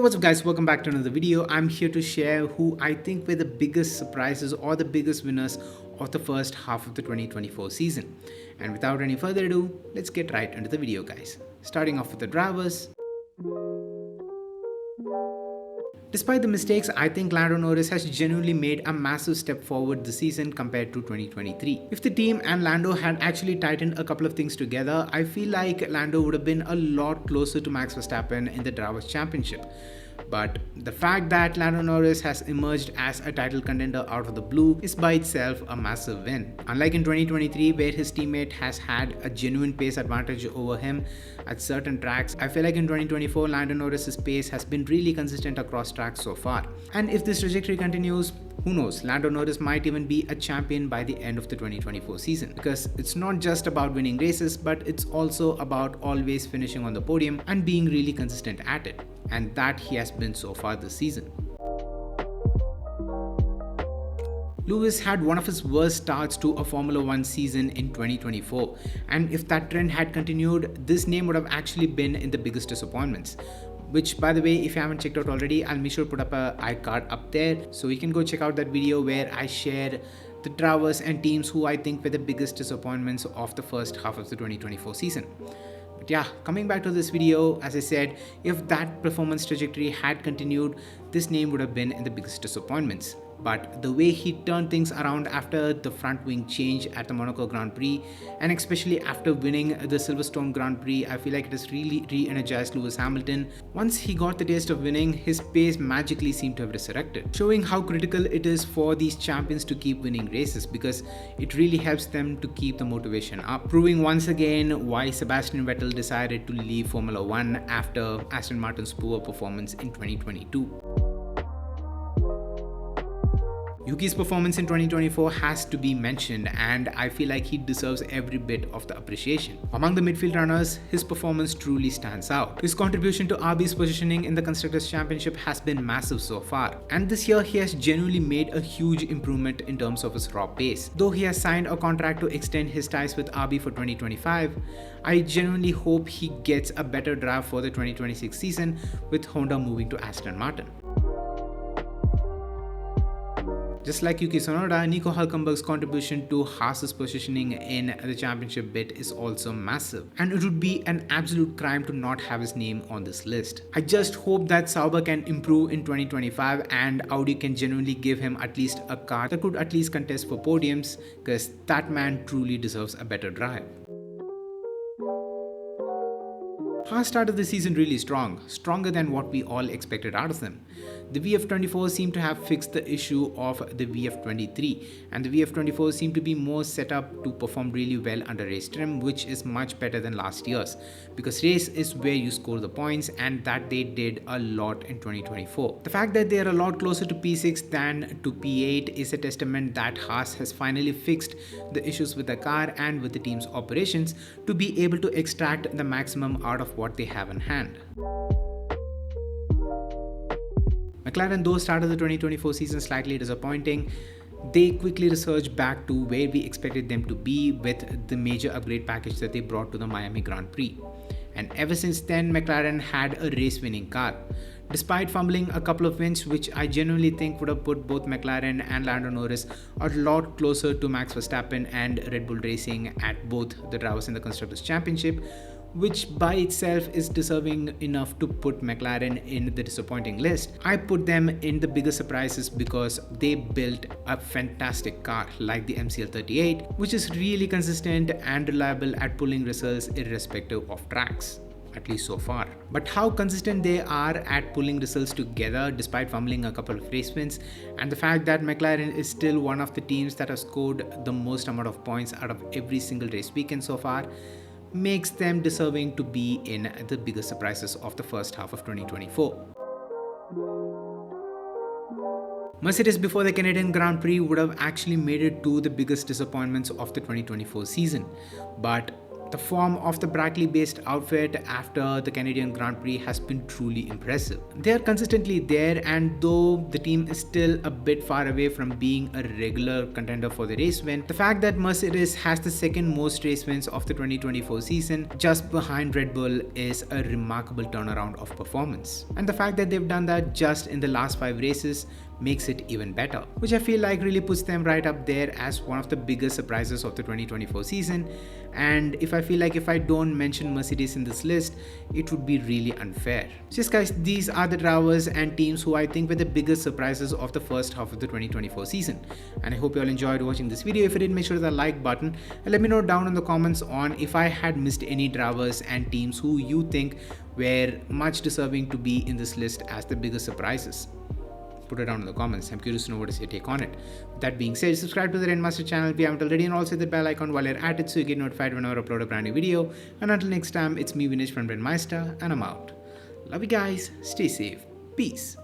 What's up guys, welcome back to another video. I'm here to share who I think were the biggest surprises or the biggest winners of the first half of the 2024 season. And without any further ado, let's get right into the video guys. Starting off with the drivers. Despite the mistakes, I think Lando Norris has genuinely made a massive step forward this season compared to 2023. If the team and Lando had actually tightened a couple of things together, I feel like Lando would have been a lot closer to Max Verstappen in the Drivers' Championship. But the fact that Lando Norris has emerged as a title contender out of the blue is by itself a massive win. Unlike in 2023 where his teammate has had a genuine pace advantage over him at certain tracks, I feel like in 2024 Lando Norris's pace has been really consistent across tracks so far. And if this trajectory continues, who knows, Lando Norris might even be a champion by the end of the 2024 season, because it's not just about winning races, but it's also about always finishing on the podium and being really consistent at it. And that he has been so far this season. Lewis had one of his worst starts to a Formula 1 season in 2024, and if that trend had continued, this name would have actually been in the biggest disappointments. Which, by the way, if you haven't checked out already, I'll make sure to put up a iCard up there, so you can go check out that video where I share the drivers and teams who I think were the biggest disappointments of the first half of the 2024 season. But yeah, coming back to this video, as I said, if that performance trajectory had continued, this name would have been in the biggest disappointments. But the way he turned things around after the front wing change at the Monaco Grand Prix, and especially after winning the Silverstone Grand Prix, I feel like it has really re-energized Lewis Hamilton. Once he got the taste of winning, his pace magically seemed to have resurrected, showing how critical it is for these champions to keep winning races, because it really helps them to keep the motivation up, proving once again why Sebastian Vettel decided to leave Formula 1 after Aston Martin's poor performance in 2022. Yuki's performance in 2024 has to be mentioned, and I feel like he deserves every bit of the appreciation. Among the midfield runners, his performance truly stands out. His contribution to RB's positioning in the Constructors' Championship has been massive so far, and this year he has genuinely made a huge improvement in terms of his raw pace. Though he has signed a contract to extend his ties with RB for 2025, I genuinely hope he gets a better drive for the 2026 season with Honda moving to Aston Martin. Just like Yuki Tsunoda, Nico Hülkenberg's contribution to Haas's positioning in the championship bid is also massive, and it would be an absolute crime to not have his name on this list. I just hope that Sauber can improve in 2025 and Audi can genuinely give him at least a car that could at least contest for podiums, because that man truly deserves a better drive. Haas started the season really strong, stronger than what we all expected out of them. The VF24 seemed to have fixed the issue of the VF23, and the VF24 seemed to be more set up to perform really well under race trim, which is much better than last year's, because race is where you score the points, and that they did a lot in 2024. The fact that they are a lot closer to P6 than to P8 is a testament that Haas has finally fixed the issues with the car and with the team's operations to be able to extract the maximum out of what they have in hand. McLaren, though, started the 2024 season slightly disappointing. They quickly resurged back to where we expected them to be with the major upgrade package that they brought to the Miami Grand Prix. And ever since then, McLaren had a race-winning car. Despite fumbling a couple of wins, which I genuinely think would have put both McLaren and Lando Norris a lot closer to Max Verstappen and Red Bull Racing at both the Drivers and the Constructors' Championship, which by itself is deserving enough to put McLaren in the disappointing list. I put them in the biggest surprises because they built a fantastic car like the MCL38, which is really consistent and reliable at pulling results irrespective of tracks, at least so far. But how consistent they are at pulling results together despite fumbling a couple of race wins, and the fact that McLaren is still one of the teams that have scored the most amount of points out of every single race weekend so far, makes them deserving to be in the biggest surprises of the first half of 2024. Mercedes before the Canadian Grand Prix would have actually made it to the biggest disappointments of the 2024 season, but The form of the Brackley-based outfit after the Canadian Grand Prix has been truly impressive. They are consistently there, and though the team is still a bit far away from being a regular contender for the race win, the fact that Mercedes has the second most race wins of the 2024 season, just behind Red Bull, is a remarkable turnaround of performance. And the fact that they've done that just in the last 5 races makes it even better, which I feel like really puts them right up there as one of the biggest surprises of the 2024 season. And if I feel like if I don't mention Mercedes in this list, it would be really unfair. So yes guys, these are the drivers and teams who I think were the biggest surprises of the first half of the 2024 season. And I hope you all enjoyed watching this video. If you did, make sure to hit the like button and let me know down in the comments on if I had missed any drivers and teams who you think were much deserving to be in this list as the biggest surprises. Put it down in the comments. I'm curious to know what is your take on it. With that being said, subscribe to the Rendmaster channel if you haven't already, and also hit the bell icon while you're at it so you get notified whenever I upload a brand new video. And until next time, it's me Vinesh from Rendmaster, and I'm out. Love you guys. Stay safe. Peace.